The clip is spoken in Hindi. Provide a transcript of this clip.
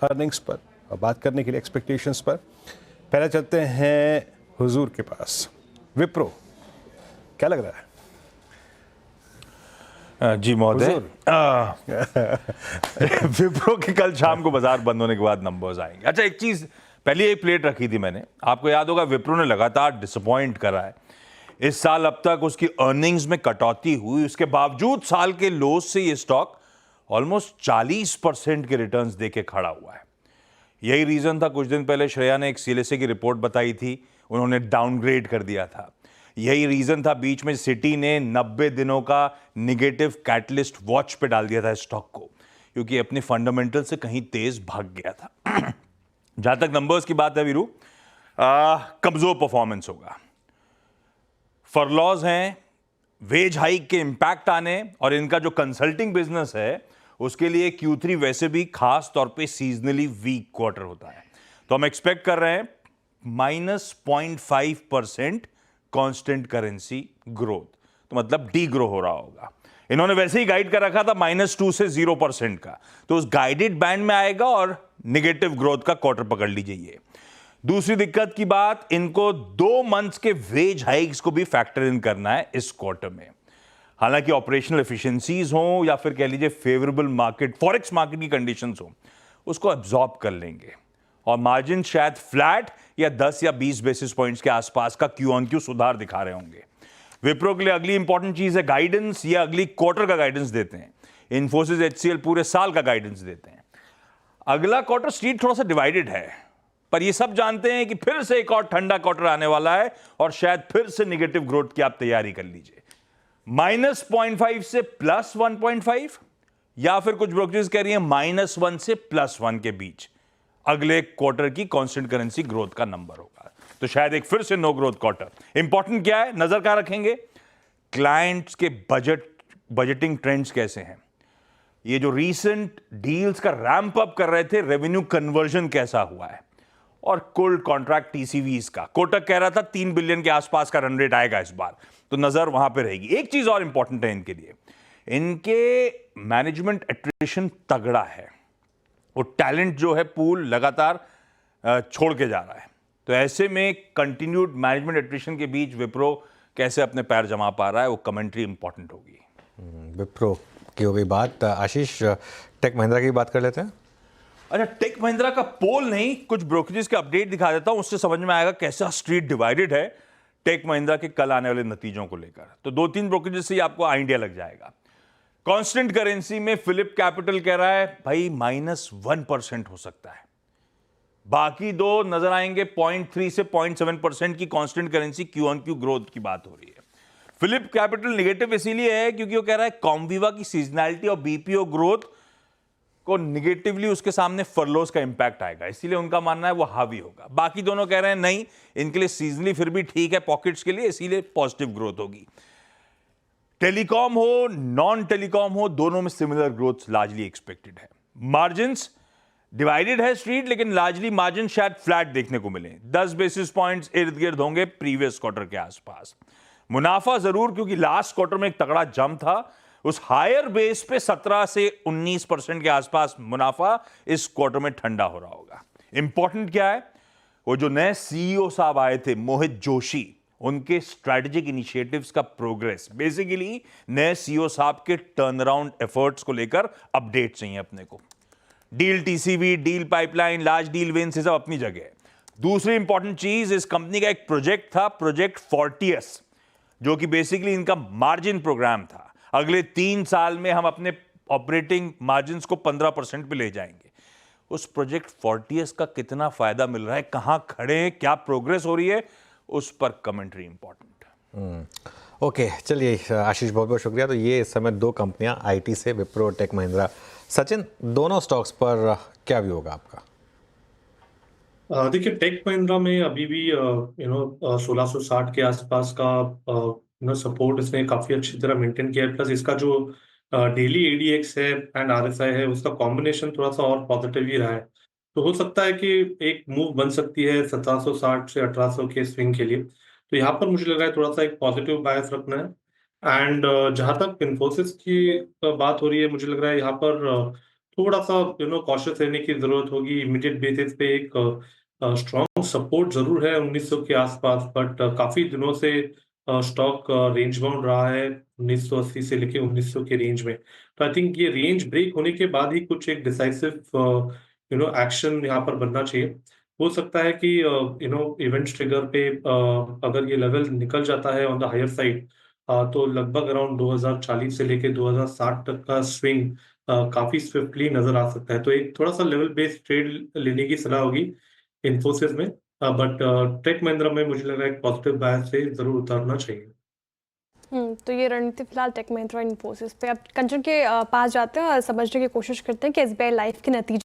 अर्निंग्स पर और बात करने के लिए एक्सपेक्टेशंस पर। पहले चलते हैं हुजूर के पास। विप्रो क्या लग रहा है? जी महोदय, विप्रो के कल शाम को बाजार बंद होने के बाद नंबर्स आएंगे। अच्छा, एक चीज पहले एक प्लेट रखी थी मैंने, आपको याद होगा विप्रो ने लगातार डिसअपॉइंट करा है इस साल। अब तक उसकी अर्निंग्स में कटौती हुई, उसके बावजूद साल के लोज से ये स्टॉक ऑलमोस्ट 40% के रिटर्न्स देके खड़ा हुआ है। यही रीजन था, कुछ दिन पहले श्रेया ने एक सीएलएसए की रिपोर्ट बताई थी, उन्होंने डाउनग्रेड कर दिया था। यही रीजन था, बीच में सिटी ने 90 दिनों का निगेटिव कैटलिस्ट वॉच पे डाल दिया था स्टॉक को, क्योंकि अपने फंडामेंटल से कहीं तेज भाग गया था। जहां तक नंबर्स की बात है वीरू, कमजोर परफॉर्मेंस होगा, फरलॉज हैं, वेज हाइक के इंपैक्ट आने, और इनका जो कंसल्टिंग बिजनेस है उसके लिए Q3 वैसे भी खास तौर पे सीजनली वीक क्वार्टर होता है। तो हम एक्सपेक्ट कर रहे हैं -0.5% कांस्टेंट करेंसी ग्रोथ, तो मतलब डी ग्रो हो रहा होगा। इन्होंने वैसे ही गाइड कर रखा था -2 से 0% का, तो उस गाइडेड बैंड में आएगा और निगेटिव ग्रोथ का क्वार्टर पकड़ लीजिए। दूसरी दिक्कत की बात, इनको 2 मंथ्स के वेज हाइक्स को भी फैक्टर इन करना है इस क्वार्टर में। हालांकि ऑपरेशनल एफिशिएंसीज हो या फिर कह लीजिए फेवरेबल मार्केट, फॉरेक्स मार्केट की कंडीशंस हो, उसको एब्जॉर्ब कर लेंगे और मार्जिन शायद फ्लैट या 10 या 20 बेसिस पॉइंट्स के आसपास का क्यू ऑन क्यू सुधार दिखा रहे होंगे। विप्रो के लिए अगली इंपॉर्टेंट चीज है गाइडेंस, या अगली क्वार्टर का गाइडेंस देते हैं। इन्फोसिस HCL पूरे साल का गाइडेंस देते हैं। अगला क्वार्टर स्ट्रीट थोड़ा सा डिवाइडेड है, पर ये सब जानते हैं कि फिर से एक और ठंडा क्वार्टर आने वाला है और शायद फिर से निगेटिव ग्रोथ की आप तैयारी कर लीजिए। -0.5 से +1.5, या फिर कुछ ब्रोकरेज कह रही है -1 से +1 के बीच अगले क्वार्टर की कांस्टेंट करेंसी ग्रोथ का नंबर होगा। तो शायद एक फिर से नो ग्रोथ क्वार्टर। इंपॉर्टेंट क्या है, नजर कहां रखेंगे? क्लाइंट्स के बजटिंग ट्रेंड्स कैसे हैं, ये जो रीसेंट डील्स का रैंप अप कर रहे थे, रेवेन्यू कन्वर्जन कैसा हुआ है, और कुल कॉन्ट्रैक्ट टीसीवीज का। कोटक कह रहा था 3 बिलियन के आसपास का रन रेट आएगा इस बार, तो नजर वहां पे रहेगी। एक चीज और इंपॉर्टेंट है इनके लिए, इनके मैनेजमेंट एट्रिशन तगड़ा है, वो टैलेंट जो है पूल लगातार छोड़ के जा रहा है। तो ऐसे में कंटिन्यूड मैनेजमेंट एट्रिशन के बीच विप्रो कैसे अपने पैर जमा पा रहा है, वो कमेंट्री इंपॉर्टेंट होगी। विप्रो की हो गई बात। आशीष, टेक महिंद्रा की बात कर लेते हैं। अच्छा, टेक महिंद्रा का पोल नहीं, कुछ ब्रोकरेज का अपडेट दिखा देता हूं, उससे समझ में आएगा कैसा स्ट्रीट डिवाइडेड है टेक महिंद्रा के कल आने वाले नतीजों को लेकर। तो 2-3 ब्रोकरेज से ही आपको आइडिया लग जाएगा। कांस्टेंट करेंसी में फिलिप कैपिटल कह रहा है भाई -1% हो सकता है, बाकी दो नजर आएंगे 0.3 से 0.7% की constant currency Q on Q growth की बात हो रही है। फिलिप कैपिटल नेगेटिव इसलिए है क्योंकि वो कह रहा है कॉमविवा की सीजनैलिटी और बीपीओ ग्रोथ को निगेटिवली उसके सामने फरलोस का इंपैक्ट आएगा, इसीलिए उनका मानना है वो हावी होगा। बाकी दोनों कह रहे हैं नहीं, इनके लिए सीजनली फिर भी ठीक है पॉकेट्स के लिए, इसीलिए पॉजिटिव ग्रोथ होगी। टेलीकॉम हो नॉन टेलीकॉम हो, दोनों में सिमिलर ग्रोथ लार्जली एक्सपेक्टेड है। मार्जिन्स डिवाइडेड है स्ट्रीट, लेकिन लार्जली मार्जिन शायद फ्लैट देखने को मिले, 10 बेसिस पॉइंट्स इर्द गिर्द होंगे प्रीवियस क्वार्टर के आसपास। मुनाफा जरूर, क्योंकि लास्ट क्वार्टर में एक तगड़ा जंप था, उस हायर बेस पे 17 से 19% के आसपास मुनाफा इस क्वार्टर में ठंडा हो रहा होगा। इंपॉर्टेंट क्या है, वो जो नए सीईओ साहब आए थे मोहित जोशी, उनके स्ट्रेटेजिक इनिशिएटिव्स का प्रोग्रेस, बेसिकली नए सीईओ साहब के टर्न अराउंड एफर्ट्स को लेकर अपडेट चाहिए अपने को। Deal TCV, deal pipeline, large deal wins, ये सब अपनी जगह है। दूसरी इंपॉर्टेंट चीज, इस कंपनी का एक प्रोजेक्ट था, प्रोजेक्ट फोर्टियस, जो कि बेसिकली इनका मार्जिन प्रोग्राम था। अगले 3 साल में हम अपने ऑपरेटिंग मार्जिन को 15% पे ले जाएंगे। उस प्रोजेक्ट फोर्टियस का कितना फायदा मिल रहा है, कहां खड़े हैं, क्या प्रोग्रेस हो रही है, उस पर कमेंट्री इंपॉर्टेंट। ओके, चलिए आशीष, बहुत बहुत शुक्रिया। तो ये इस समय 2 कंपनियां आईटी से, विप्रो, टेक महिंद्रा। सचिन, दोनों स्टॉक्स पर क्या व्यू होगा आपका? देखिए, टेक महिंद्रा में अभी भी 1660 के आसपास का सपोर्ट इसने काफी अच्छी तरह मेंटेन किया है। प्लस इसका जो डेली एडीएक्स है एंड आरएसआई है, उसका कॉम्बिनेशन थोड़ा सा और पॉजिटिव ही रहा है। तो हो सकता है कि एक मूव बन सकती है 1760 से 1800 के स्विंग के लिए। तो यहाँ पर मुझे लग रहा है थोड़ा सा एक पॉजिटिव बायस रखना है। एंड जहां तक इन्फोसिस की बात हो रही है, मुझे लग रहा है यहाँ पर थोड़ा सा कॉशियस रहने की जरूरत होगी। इमीडिएट बेसिस पे एक स्ट्रॉन्ग सपोर्ट जरूर है 1900 के आसपास, बट काफी दिनों से स्टॉक रेंज बाउंड रहा है 1980 से लेके 1900 के रेंज में। तो आई थिंक ये रेंज ब्रेक होने के बाद ही कुछ एक डिसाइसिव एक्शन यहाँ पर बनना चाहिए। हो सकता है कि इवेंट ट्रिगर पे अगर ये लेवल निकल जाता है ऑन द हायर साइड, तो लगभग अराउंड 2040 से लेके 2060 तक का स्विंग काफी स्विफ्टली नजर आ सकता है। तो एक थोड़ा सा लेवल बेस्ड ट्रेड लेने की सलाह होगी इन्फोसिस में, बट टेक महिंद्रा में मुझे लग रहा है एक पॉजिटिव बायस से जरूर उतारना चाहिए। तो ये रणनीति फिलहाल टेक महिंद्रा इन्फोसिस पे। अब कंचन के पास जाते हैं और समझने की कोशिश करते हैं कि एसबीआई लाइफ के नतीजे